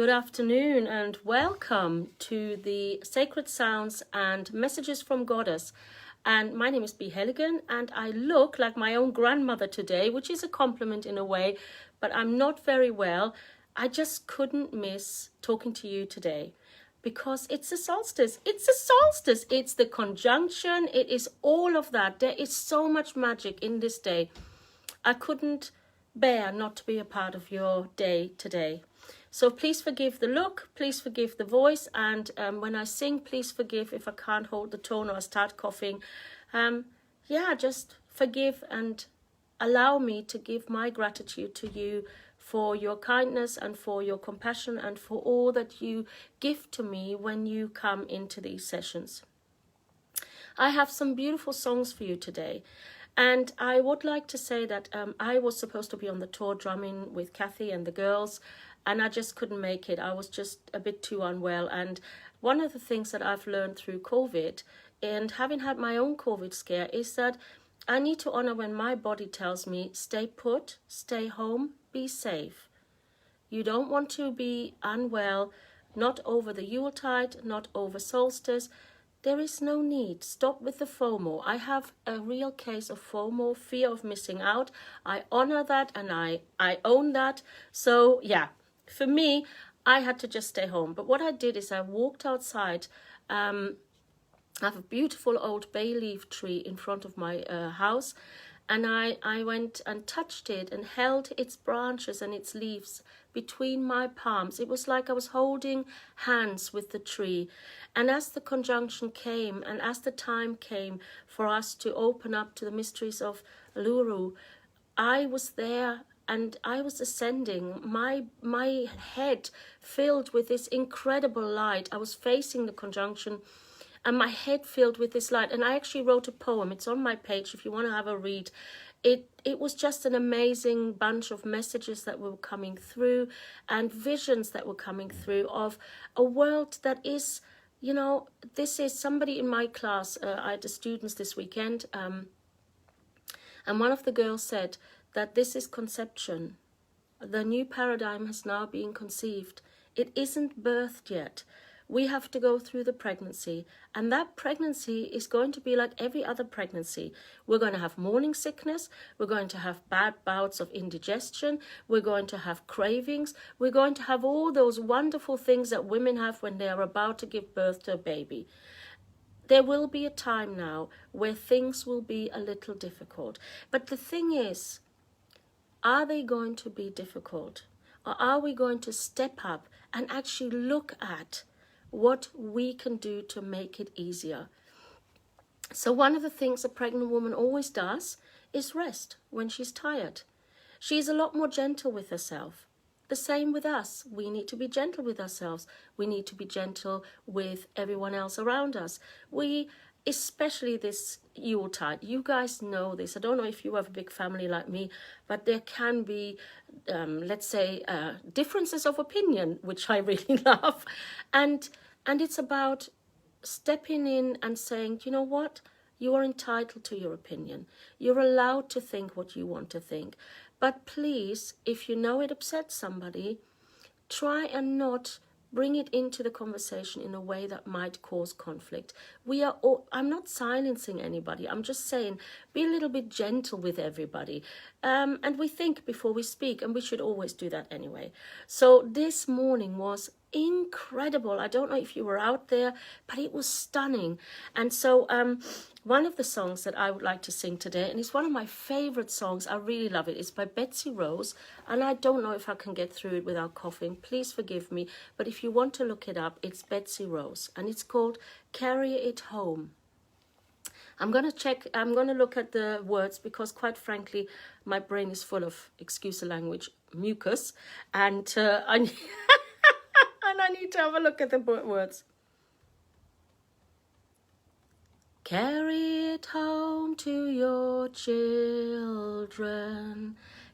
Good afternoon and welcome to the Sacred Sounds and Messages from Goddess. And my name is B. Helligan and I look like my own grandmother today, which is a compliment in a way, but I'm not very well. I just couldn't miss talking to you today because it's a solstice. It's a solstice. It's the conjunction. It is all of that. There is so much magic in this day. I couldn't bear not to be a part of your day today. So please forgive the look, please forgive the voice, and when I sing, please forgive if I can't hold the tone or I start coughing. Just forgive and allow me to give my gratitude to you for your kindness and for your compassion and for all that you give to me when you come into these sessions. I have some beautiful songs for you today. And I would like to say that I was supposed to be on the tour drumming with Kathy and the girls, and I just couldn't make it. I was just a bit too unwell. And one of the things that I've learned through COVID and having had my own COVID scare is that I need to honor when my body tells me, stay put, stay home, be safe. You don't want to be unwell, not over the Yuletide, not over solstice. There is no need. Stop with the FOMO. I have a real case of FOMO, fear of missing out. I honor that and I own that. So yeah, for me, I had to just stay home. But what I did is I walked outside. I have a beautiful old bay leaf tree in front of my house. And I went and touched it and held its branches and its leaves between my palms. It was like I was holding hands with the tree. And as the conjunction came and as the time came for us to open up to the mysteries of Luru, I was there and I was ascending. My head filled with this incredible light. I was facing the conjunction and my head filled with this light. And I actually wrote a poem. It's on my page if you want to have a read. It was just an amazing bunch of messages that were coming through and visions that were coming through of a world that is, you know, this is somebody in my class. I had the students this weekend. And one of the girls said that this is conception. The new paradigm has now been conceived. It isn't birthed yet. We have to go through the pregnancy, and that pregnancy is going to be like every other pregnancy. We're going to have morning sickness, we're going to have bad bouts of indigestion, we're going to have cravings, we're going to have all those wonderful things that women have when they are about to give birth to a baby. There will be a time now where things will be a little difficult. But the thing is, are they going to be difficult? Or are we going to step up and actually look at what we can do to make it easier? So one of the things a pregnant woman always does is rest when she's tired. She's a lot more gentle with herself. The same with us. We need to be gentle with ourselves. We need to be gentle with everyone else around us. Especially this Yuletide, you guys know this. I don't know if you have a big family like me, but there can be, let's say, differences of opinion, which I really love. And it's about stepping in and saying, you know what? You are entitled to your opinion. You're allowed to think what you want to think. But please, if you know it upsets somebody, try and not bring it into the conversation in a way that might cause conflict. I'm not silencing anybody. I'm just saying, be a little bit gentle with everybody. And we think before we speak, and we should always do that anyway. So this morning was incredible. I don't know if you were out there, but it was stunning. And so one of the songs that I would like to sing today, and it's one of my favorite songs, I really love it, it's by Betsy Rose, and I don't know if I can get through it without coughing. Please forgive me, but if you want to look it up, it's Betsy Rose, and it's called Carry It Home. I'm going to look at the words because quite frankly, my brain is full of, excuse the language, mucus, and I need to have a look at the words. Carry it home to your children,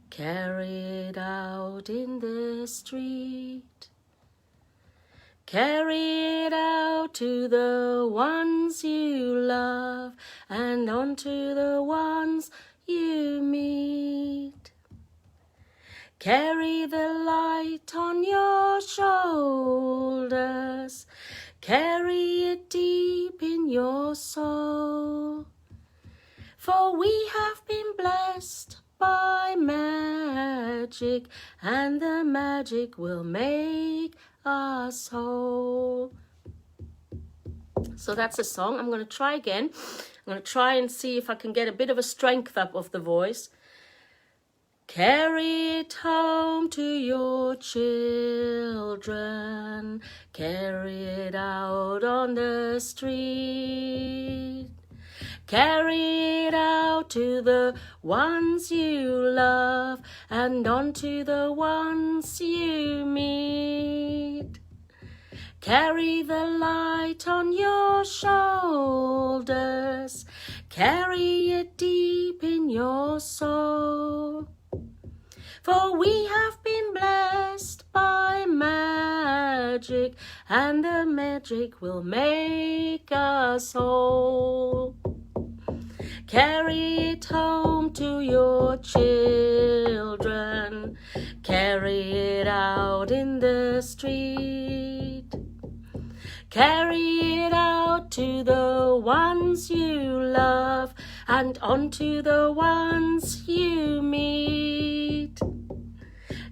carry it out in the street. Carry it out to the ones you love and on to the ones you meet. Carry the light on your shoulders. Carry it deep in your soul. For we have been blessed by magic, and the magic will make us whole. So that's a song. I'm going to try again. I'm going to try and see if I can get a bit of a strength up of the voice. Carry it home to your children. Carry it out on the street. Carry it out to the ones you love and on to the ones you meet. Carry the light on your shoulders. Carry it deep in your soul. For we have been blessed by magic, and the magic will make us whole. Carry it home to your children. Carry it out in the street. Carry it out to the ones you love and on to the ones you meet.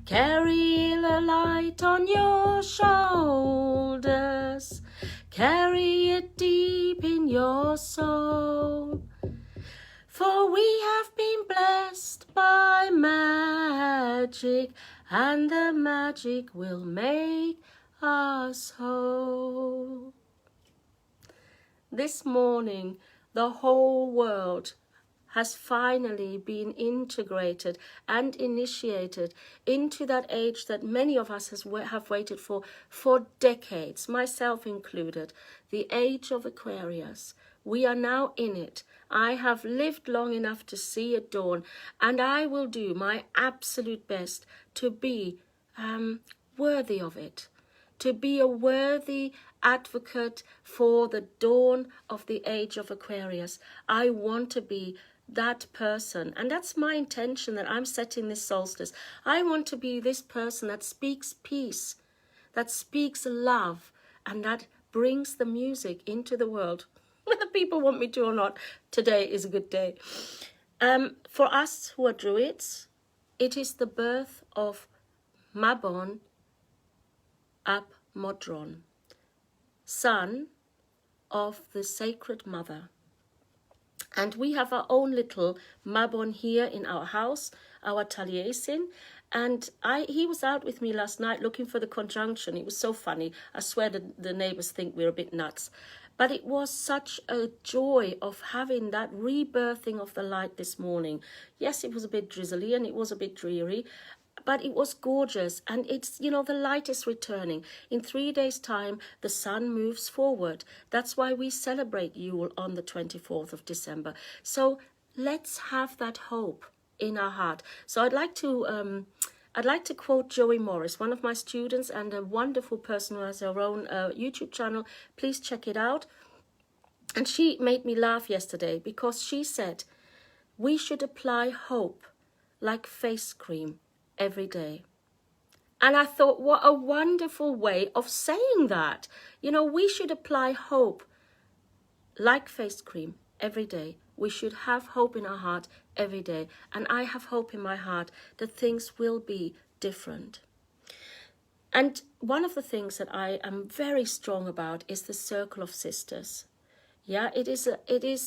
Carry the light on your shoulders. Carry it deep in your soul. For we have been blessed by magic, and the magic will make us whole. This morning, the whole world has finally been integrated and initiated into that age that many of us have waited for decades, myself included, the age of Aquarius. We are now in it. I have lived long enough to see it dawn, and I will do my absolute best to be worthy of it, to be a worthy advocate for the dawn of the age of Aquarius. I want to be that person, and that's my intention that I'm setting this solstice. I want to be this person that speaks peace, that speaks love, and that brings the music into the world. Whether people want me to or not, today is a good day. For us who are Druids, it is the birth of Mabon ap Modron, son of the Sacred Mother. And we have our own little Mabon here in our house, our Taliesin. And he was out with me last night looking for the conjunction. It was so funny. I swear the neighbors think we're a bit nuts. But it was such a joy of having that rebirthing of the light this morning. Yes, it was a bit drizzly and it was a bit dreary, but it was gorgeous. And it's, the light is returning. In 3 days' time, the sun moves forward. That's why we celebrate Yule on the 24th of December. So let's have that hope in our heart. So I'd like to quote Joey Morris, one of my students and a wonderful person who has her own YouTube channel. Please check it out. And she made me laugh yesterday because she said, we should apply hope like face cream every day. And I thought, what a wonderful way of saying that. We should apply hope like face cream every day. We should have hope in our heart every day. And I have hope in my heart that things will be different. And one of the things that I am very strong about is the circle of sisters. Yeah, it is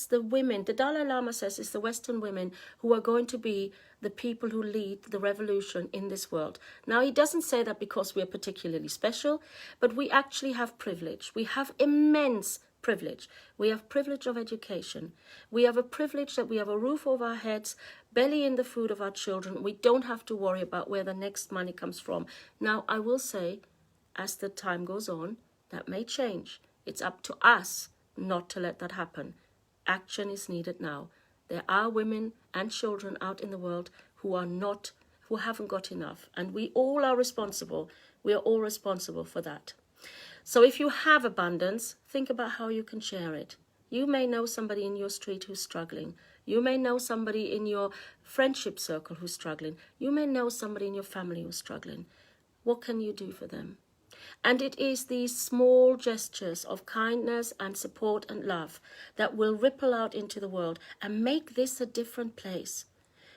the women. The Dalai Lama says it's the Western women who are going to be the people who lead the revolution in this world. Now, he doesn't say that because we're particularly special, but we actually have privilege. We have immense privilege. We have privilege of education. We have a privilege that we have a roof over our heads, belly in the food of our children. We don't have to worry about where the next money comes from. Now, I will say, as the time goes on, that may change. It's up to us not to let that happen. Action is needed now. There are women and children out in the world who haven't got enough, and we all are responsible. We are all responsible for that. So if you have abundance, think about how you can share it. You may know somebody in your street who's struggling. You may know somebody in your friendship circle who's struggling. You may know somebody in your family who's struggling. What can you do for them? And it is these small gestures of kindness and support and love that will ripple out into the world and make this a different place.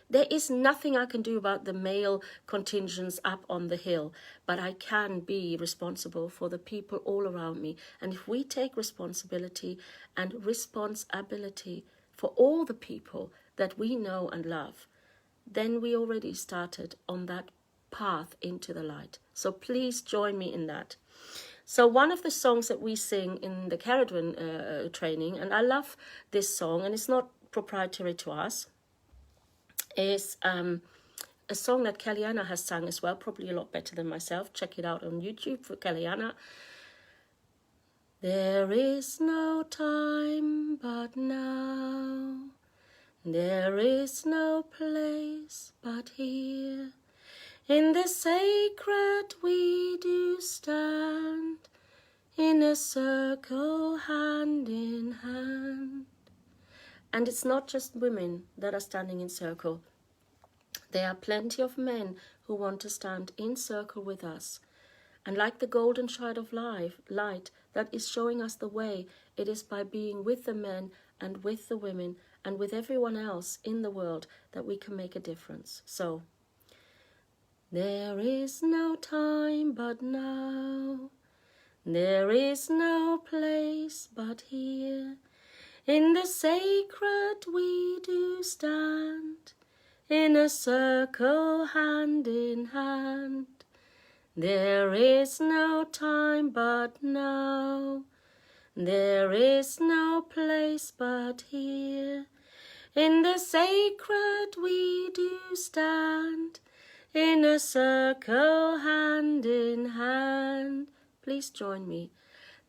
There is nothing I can do about the male contingents up on the hill, but I can be responsible for the people all around me. And if we take responsibility and responsibility for all the people that we know and love, then we already started on that path into the light. So please join me in that. So one of the songs that we sing in the Cerridwen training, and I love this song, and it's not proprietary to us, is a song that Kellyanna has sung as well, probably a lot better than myself. Check it out on YouTube for Kellyanna. There is no time but now. There is no place but here. In the sacred we do stand, in a circle hand in hand. And it's not just women that are standing in circle. There are plenty of men who want to stand in circle with us. And like the golden shard of light that is showing us the way, it is by being with the men and with the women and with everyone else in the world that we can make a difference. So, there is no time but now. There is no place but here. In the sacred we do stand, in a circle hand in hand. There is no time but now. There is no place but here. In the sacred we do stand, in a circle hand in hand. Please join me.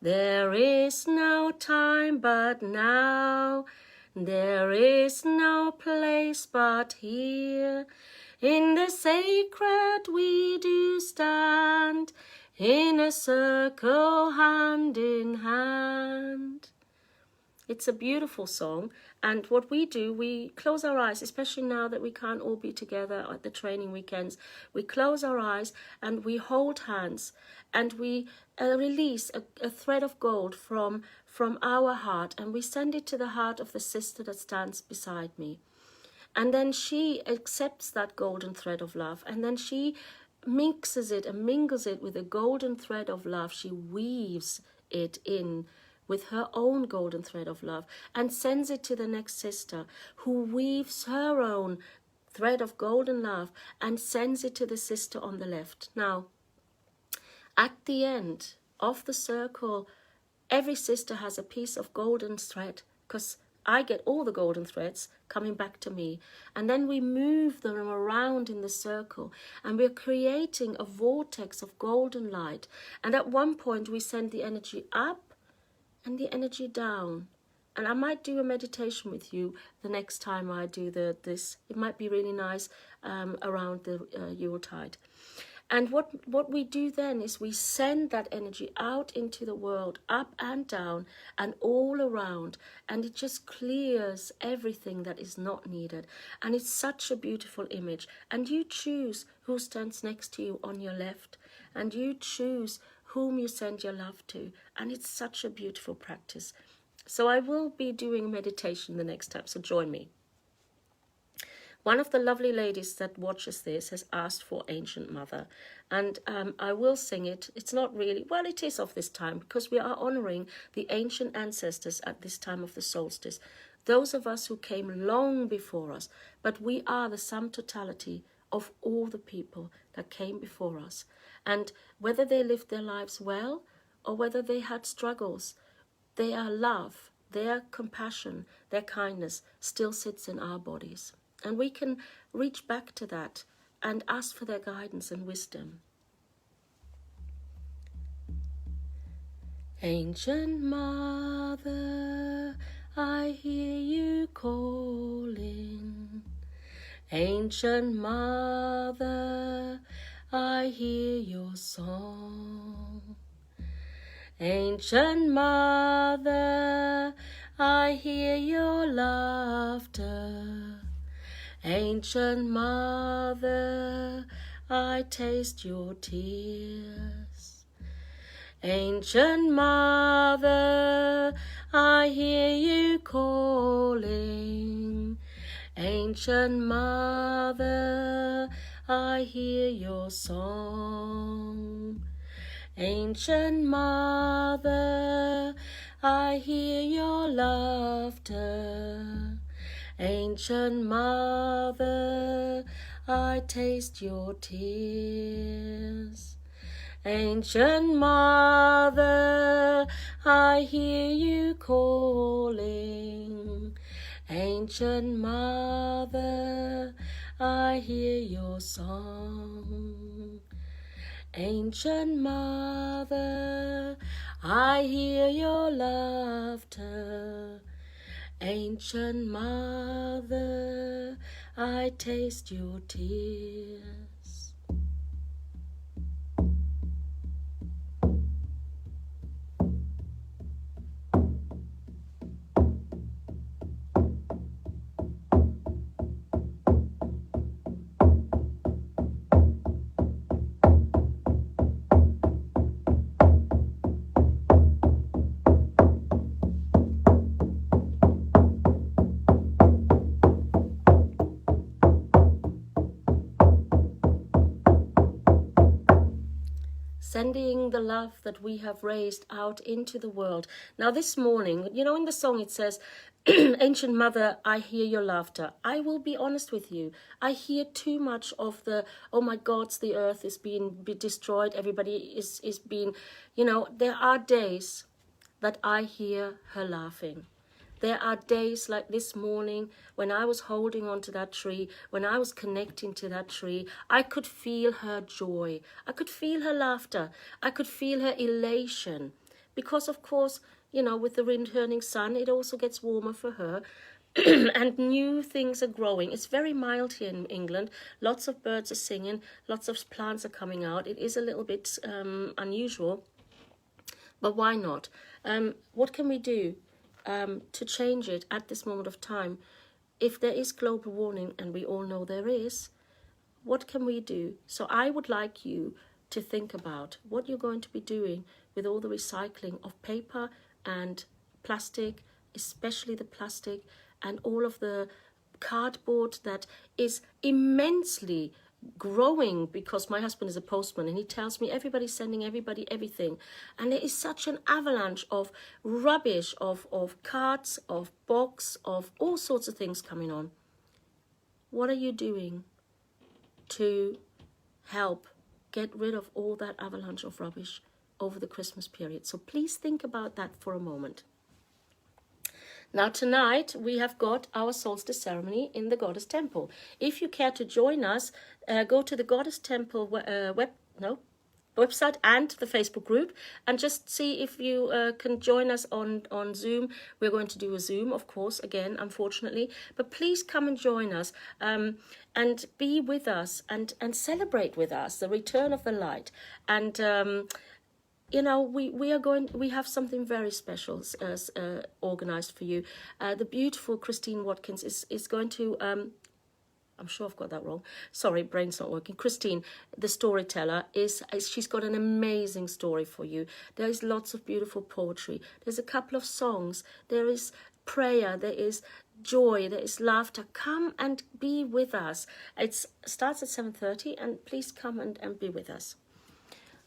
There is no time but now. There is no place but here. In the sacred we do stand, in a circle hand in hand. It's a beautiful song, and what we do, we close our eyes, especially now that we can't all be together at the training weekends. We close our eyes and we hold hands, and we release a thread of gold from our heart, and we send it to the heart of the sister that stands beside me. And then she accepts that golden thread of love, and then she mixes it and mingles it with a golden thread of love. She weaves it in with her own golden thread of love and sends it to the next sister, who weaves her own thread of golden love and sends it to the sister on the left. Now, at the end of the circle, every sister has a piece of golden thread, because I get all the golden threads coming back to me. And then we move them around in the circle, and we're creating a vortex of golden light. And at one point we send the energy up and the energy down. And I might do a meditation with you the next time I do this. It might be really nice around the Yuletide. And what we do then is we send that energy out into the world, up and down and all around, and it just clears everything that is not needed. And it's such a beautiful image. And you choose who stands next to you on your left, and you choose whom you send your love to. And it's such a beautiful practice. So I will be doing meditation the next time, so join me. One of the lovely ladies that watches this has asked for Ancient Mother, and I will sing it. It's not really, well, it is of this time, because we are honoring the ancient ancestors at this time of the solstice, those of us who came long before us, but we are the sum totality of all the people that came before us. And whether they lived their lives well or whether they had struggles, their love, their compassion, their kindness still sits in our bodies. And we can reach back to that and ask for their guidance and wisdom. Ancient Mother, I hear you calling. Ancient Mother, I hear your song. Ancient Mother, I hear your laughter. Ancient mother, I taste your tears. Ancient mother, I hear you calling. Ancient mother, I hear your song. Ancient mother, I hear your laughter. Ancient mother, I taste your tears. Ancient mother, I hear you calling. Ancient mother, I hear your song. Ancient mother, I hear your laughter. Ancient mother, I taste your tears. Sending the love that we have raised out into the world. Now this morning, you know, in the song it says, Ancient mother, I hear your laughter. I will be honest with you. I hear too much of the, oh my God, the earth is being destroyed. Everybody is being, you know, there are days that I hear her laughing. There are days like this morning when I was holding on to that tree, when I was connecting to that tree, I could feel her joy. I could feel her laughter. I could feel her elation. Because, of course, you know, with the returning sun, it also gets warmer for her. And new things are growing. It's very mild here in England. Lots of birds are singing. Lots of plants are coming out. It is a little bit unusual. But why not? What can we do to change it at this moment of time? If there is global warming, and we all know there is, what can we do? So I would like you to think about what you're going to be doing with all the recycling of paper and plastic, especially the plastic, and all of the cardboard that is immensely growing, because my husband is a postman and he tells me everybody's sending everybody everything, and there is such an avalanche of rubbish, of cards, of box, of all sorts of things coming on. What are you doing to help get rid of all that avalanche of rubbish over the Christmas period? So please think about that for a moment. Now tonight we have got our solstice ceremony in the Goddess Temple. If you care to join us, go to the Goddess Temple website and the Facebook group, and just see if you can join us on Zoom. We're going to do a Zoom, of course, again, unfortunately, but please come and join us and be with us and celebrate with us the return of the light. And you know, we have something very special organized for you. The beautiful Christine Watkins is going to, I'm sure I've got that wrong. Sorry, brain's not working. Christine, the storyteller, she's got an amazing story for you. There is lots of beautiful poetry. There's a couple of songs. There is prayer. There is joy. There is laughter. Come and be with us. It starts at 7:30, and please come and be with us.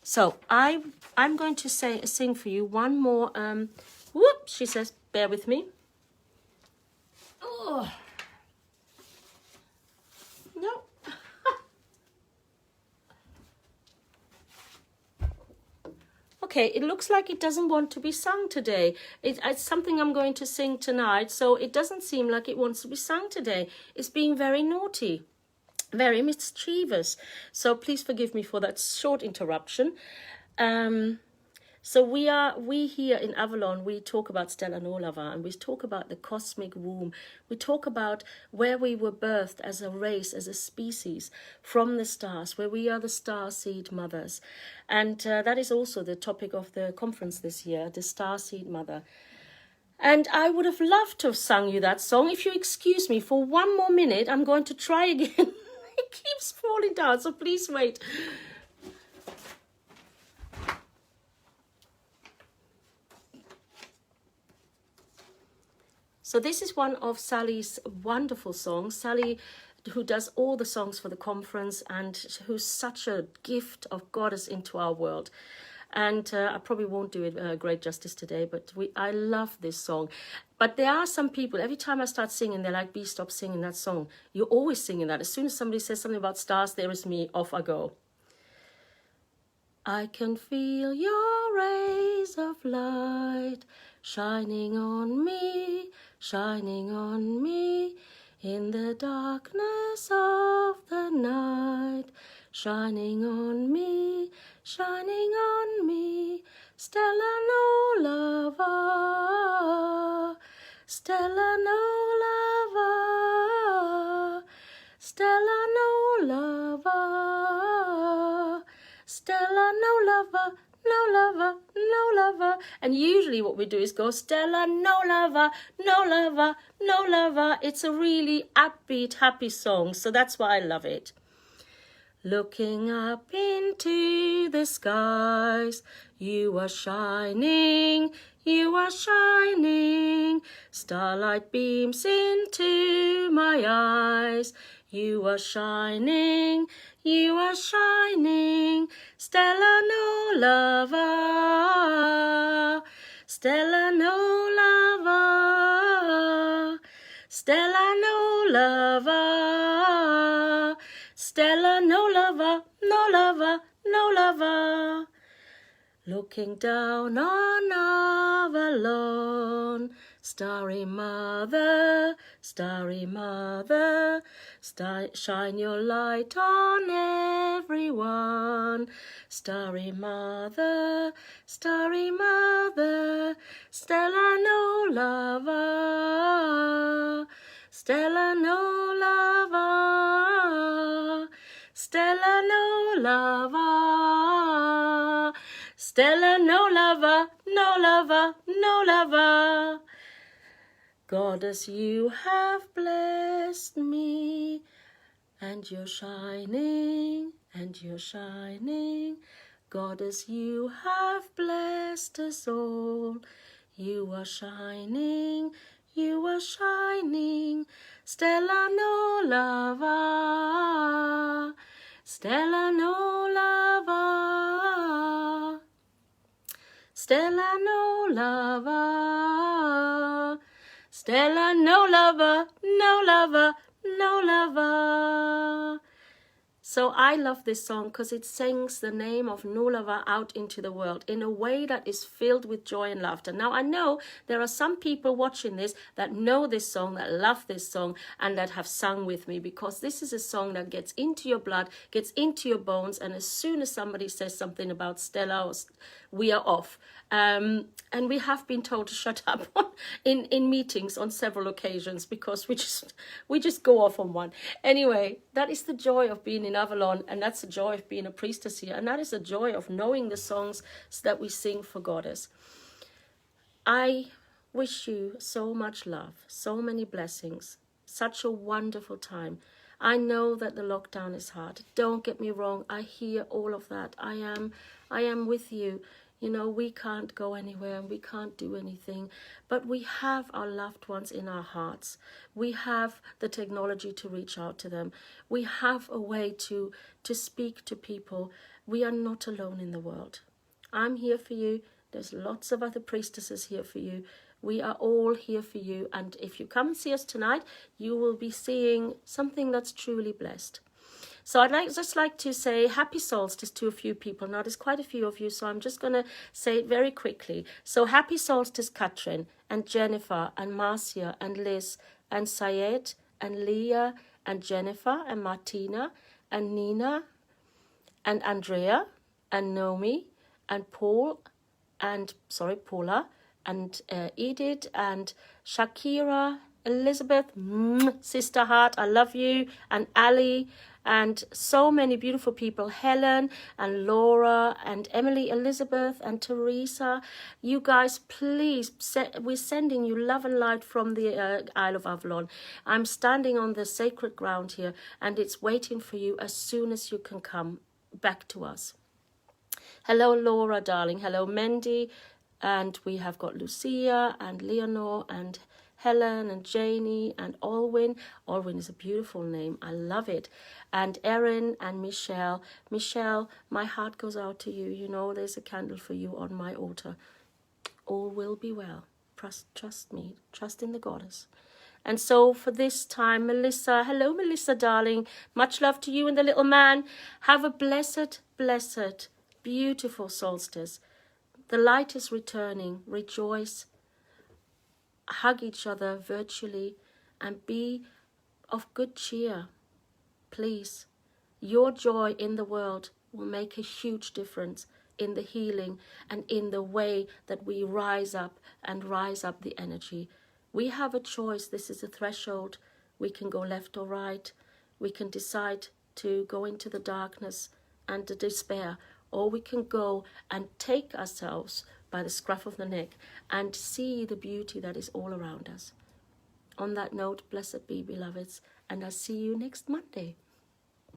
So I'm going to sing for you one more. She says, bear with me. Oh. No. Okay, it looks like it doesn't want to be sung today. It's something I'm going to sing tonight, so it doesn't seem like it wants to be sung today. It's being very naughty, very mischievous. So please forgive me for that short interruption. So we here in Avalon, we talk about Stella Nolava, and we talk about the cosmic womb. We talk about where we were birthed as a race, as a species, from the stars, where we are the star seed mothers. And that is also the topic of the conference this year, the star seed mother. And I would have loved to have sung you that song. If you excuse me for one more minute, I'm going to try again. It keeps falling down, so please wait. So this is one of Sally's wonderful songs. Sally, who does all the songs for the conference and who's such a gift of goddess into our world. And I probably won't do it great justice today, but I love this song. But there are some people, every time I start singing, they're like, "B, stop singing that song. You're always singing that. As soon as somebody says something about stars, there is me, off I go." I can feel your rays of light shining on me, in the darkness of the night, shining on me, Stella no lover, Stella no lover, Stella no lover, Stella no lover, no lover, no lover. And usually what we do is go, Stella no lover, no lover, no lover. It's a really upbeat, happy song, so that's why I love it. Looking up into the skies, you are shining, starlight beams into my eyes, you are shining, Stella no lover, Stella no lover, Stella no lover, Stella no lover, no lover, no lover. Looking down on Avalon, starry mother, shine your light on everyone. Starry mother, Stella no lover, Stella no lover, Stella no lover, Stella no lover, no lover, no lover. Goddess, you have blessed me, and you're shining, Goddess, you have blessed us all. You are shining, Stella no lover, Stella no lover, Stella no lover, Stella no lover, no lover, no lover. So I love this song because it sings the name of Nulava out into the world in a way that is filled with joy and laughter. Now I know there are some people watching this that know this song, that love this song, and that have sung with me, because this is a song that gets into your blood, gets into your bones, and as soon as somebody says something about Stella, we are off. And we have been told to shut up in meetings on several occasions because we just go off on one. Anyway, that is the joy of being in Avalon, and that's the joy of being a priestess here, and that is the joy of knowing the songs that we sing for Goddess. I wish you so much love, so many blessings, such a wonderful time. I know that the lockdown is hard. Don't get me wrong. I hear all of that. I am with you. You know, we can't go anywhere and we can't do anything, but we have our loved ones in our hearts. We have the technology to reach out to them. We have a way to speak to people. We are not alone in the world. I'm here for you. There's lots of other priestesses here for you. We are all here for you. And if you come and see us tonight, you will be seeing something that's truly blessed. So I'd just like to say happy solstice to a few people. Now, there's quite a few of you, so I'm just going to say it very quickly. So happy solstice, Katrin, and Jennifer, and Marcia, and Liz, and Syed, and Leah, and Jennifer, and Martina, and Nina, and Andrea, and Nomi, and Paula, and Edith, and Shakira, Elizabeth, Sister Heart, I love you, and Ali, and so many beautiful people, Helen and Laura and Emily, Elizabeth and Teresa. You guys, please, we're sending you love and light from the Isle of Avalon. I'm standing on the sacred ground here, and it's waiting for you as soon as you can come back to us. Hello, Laura, darling. Hello, Mendy. And we have got Lucia and Leonor and Helen and Janie and Alwyn. Alwyn is a beautiful name. I love it. And Erin and Michelle. Michelle, my heart goes out to you. You know, there's a candle for you on my altar. All will be well. Trust me. Trust in the goddess. And so for this time, Melissa. Hello, Melissa, darling. Much love to you and the little man. Have a blessed, blessed, beautiful solstice. The light is returning. Rejoice. Hug each other virtually and be of good cheer. Please. Your joy in the world will make a huge difference in the healing and in the way that we rise up the energy. We have a choice. This is a threshold. We can go left or right. We can decide to go into the darkness and the despair, or we can go and take ourselves by the scruff of the neck and see the beauty that is all around us. On that note, blessed be, beloveds, and I'll see you next Monday.